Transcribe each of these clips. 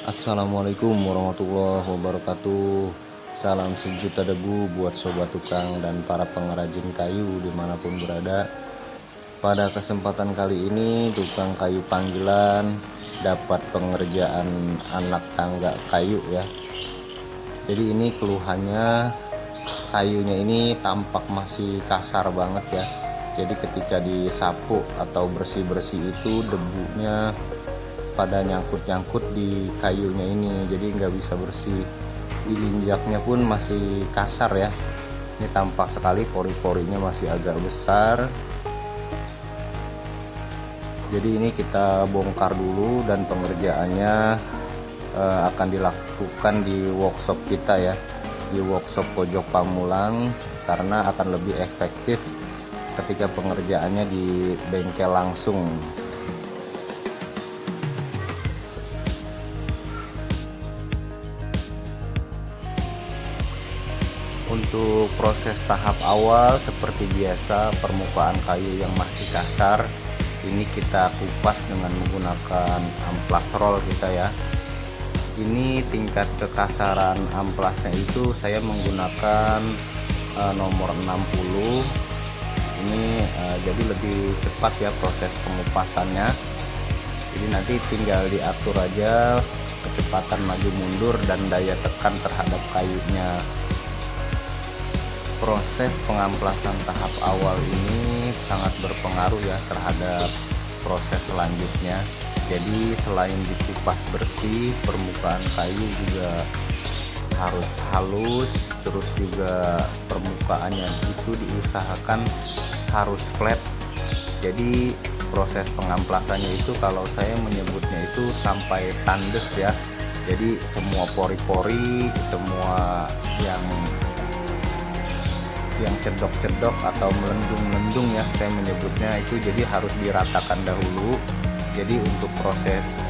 Assalamualaikum warahmatullahi wabarakatuh. Salam sejuta debu buat sobat tukang dan para pengrajin kayu dimanapun berada. Pada kesempatan kali ini tukang kayu panggilan dapat pengerjaan anak tangga kayu ya. Jadi ini keluhannya, kayunya ini tampak masih kasar banget ya. Jadi ketika disapu atau bersih-bersih itu debunya pada nyangkut-nyangkut di kayunya ini, jadi nggak bisa bersih. Diinjaknya pun masih kasar ya. Ini tampak sekali pori-porinya masih agak besar. Jadi ini kita bongkar dulu dan pengerjaannya akan dilakukan di workshop kita ya, di workshop Pojok Pamulang, karena akan lebih efektif ketika pengerjaannya di bengkel langsung. Untuk proses tahap awal seperti biasa, permukaan kayu yang masih kasar ini kita kupas dengan menggunakan amplas roll kita ya. Ini tingkat kekasaran amplasnya itu saya menggunakan nomor 60. Ini jadi lebih cepat ya proses pengupasannya. Jadi nanti tinggal diatur aja kecepatan maju mundur dan daya tekan terhadap kayunya. Proses pengamplasan tahap awal ini sangat berpengaruh ya terhadap proses selanjutnya. Jadi selain dikupas bersih, permukaan kayu juga harus halus, terus juga permukaannya itu diusahakan harus flat. Jadi proses pengamplasannya itu kalau saya menyebutnya itu sampai tandes ya. Jadi semua pori-pori, semua yang cedok-cedok atau melendung-melendung ya saya menyebutnya itu, jadi harus diratakan dahulu. Jadi untuk proses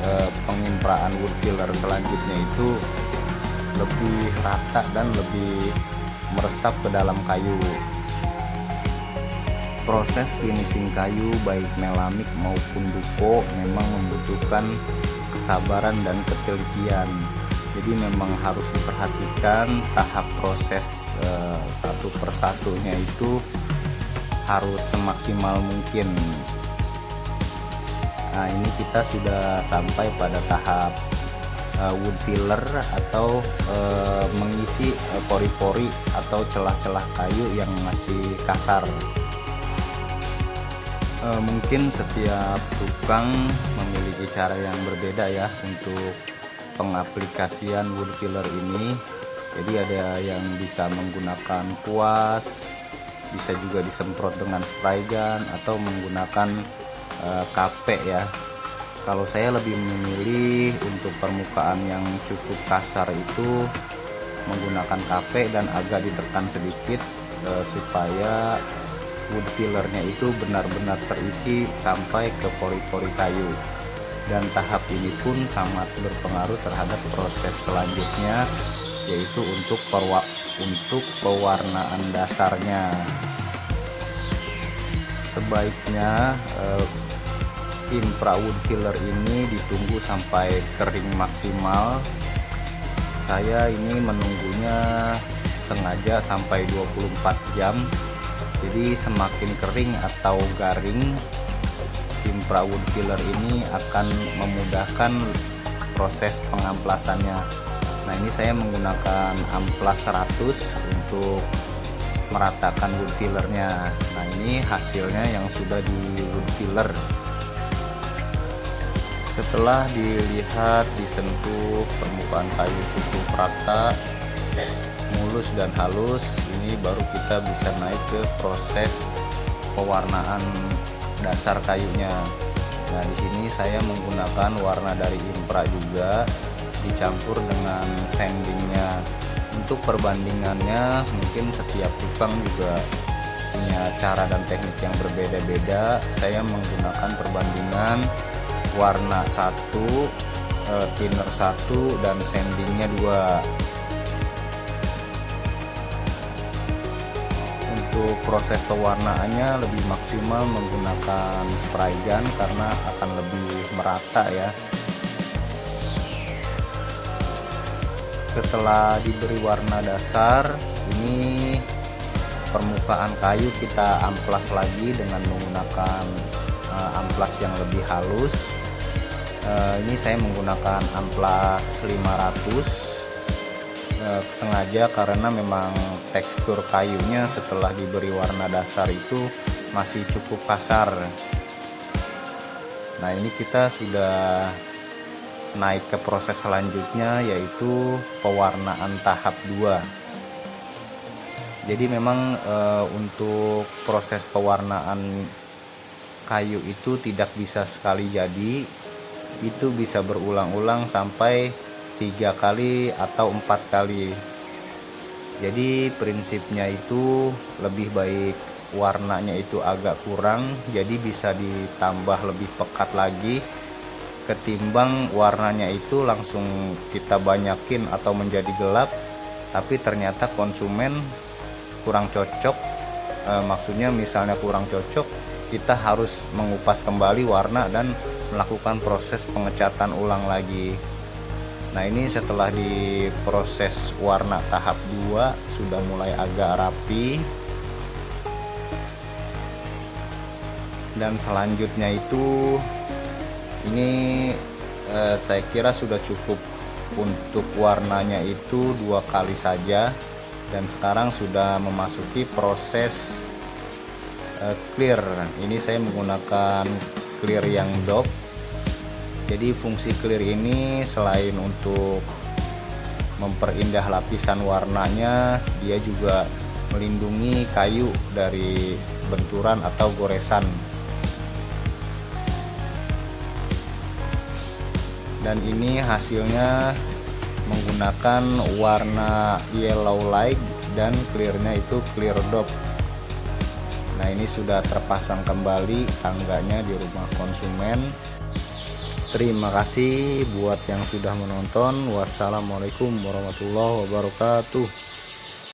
pengimpraan wood filler selanjutnya itu lebih rata dan lebih meresap ke dalam kayu. Proses finishing kayu baik melamik maupun duko memang membutuhkan kesabaran dan ketelitian. Jadi memang harus diperhatikan tahap proses satu persatunya itu harus semaksimal mungkin. Nah ini kita sudah sampai pada tahap wood filler atau mengisi pori-pori atau celah-celah kayu yang masih kasar. Mungkin setiap tukang memiliki cara yang berbeda ya untuk pengaplikasian wood filler ini. Jadi ada yang bisa menggunakan kuas, bisa juga disemprot dengan spray gun atau menggunakan KP ya. Kalau saya lebih memilih untuk permukaan yang cukup kasar itu menggunakan KP dan agak ditekan sedikit supaya wood fillernya itu benar-benar terisi sampai ke pori-pori kayu. Dan tahap ini pun sangat berpengaruh terhadap proses selanjutnya, yaitu untuk pewarnaan dasarnya. Sebaiknya impra wood filler ini ditunggu sampai kering maksimal. Saya ini menunggunya sengaja sampai 24 jam. Jadi semakin kering atau garing, impra wood filler ini akan memudahkan proses pengamplasannya. Nah ini saya menggunakan amplas 100 untuk meratakan wood fillernya. Nah ini hasilnya yang sudah di wood filler. Setelah dilihat disentuh permukaan kayu cukup rata, mulus dan halus, ini baru kita bisa naik ke proses pewarnaan dasar kayunya. Nah di sini saya menggunakan warna dari impra juga dicampur dengan sandingnya. Untuk perbandingannya mungkin setiap tukang juga punya cara dan teknik yang berbeda-beda. Saya menggunakan perbandingan warna 1, thinner 1 dan sandingnya 2. Untuk proses pewarnaannya lebih maksimal menggunakan spray gun karena akan lebih merata ya. setelah diberi warna dasar, ini permukaan kayu kita amplas lagi dengan menggunakan amplas yang lebih halus. Ini saya menggunakan amplas 500 sengaja karena memang tekstur kayunya setelah diberi warna dasar itu masih cukup kasar. Nah, ini kita sudah naik ke proses selanjutnya, yaitu pewarnaan tahap 2. Jadi memang untuk proses pewarnaan kayu itu tidak bisa sekali jadi, itu bisa berulang-ulang sampai 3 kali atau 4 kali. Jadi prinsipnya itu lebih baik warnanya itu agak kurang, jadi bisa ditambah lebih pekat lagi, ketimbang warnanya itu langsung kita banyakin atau menjadi gelap tapi ternyata konsumen kurang cocok. Maksudnya misalnya kurang cocok, kita harus mengupas kembali warna dan melakukan proses pengecatan ulang lagi. Nah, ini setelah diproses warna tahap 2 sudah mulai agak rapi. Dan selanjutnya itu ini saya kira sudah cukup untuk warnanya itu 2 kali saja, dan sekarang sudah memasuki proses clear. Ini saya menggunakan clear yang dope. Jadi fungsi clear ini selain untuk memperindah lapisan warnanya, dia juga melindungi kayu dari benturan atau goresan. Dan ini hasilnya menggunakan warna yellow light dan clearnya itu clear dope. Nah, ini sudah terpasang kembali tangganya di rumah konsumen. Terima kasih buat yang sudah menonton. Wassalamualaikum warahmatullahi wabarakatuh.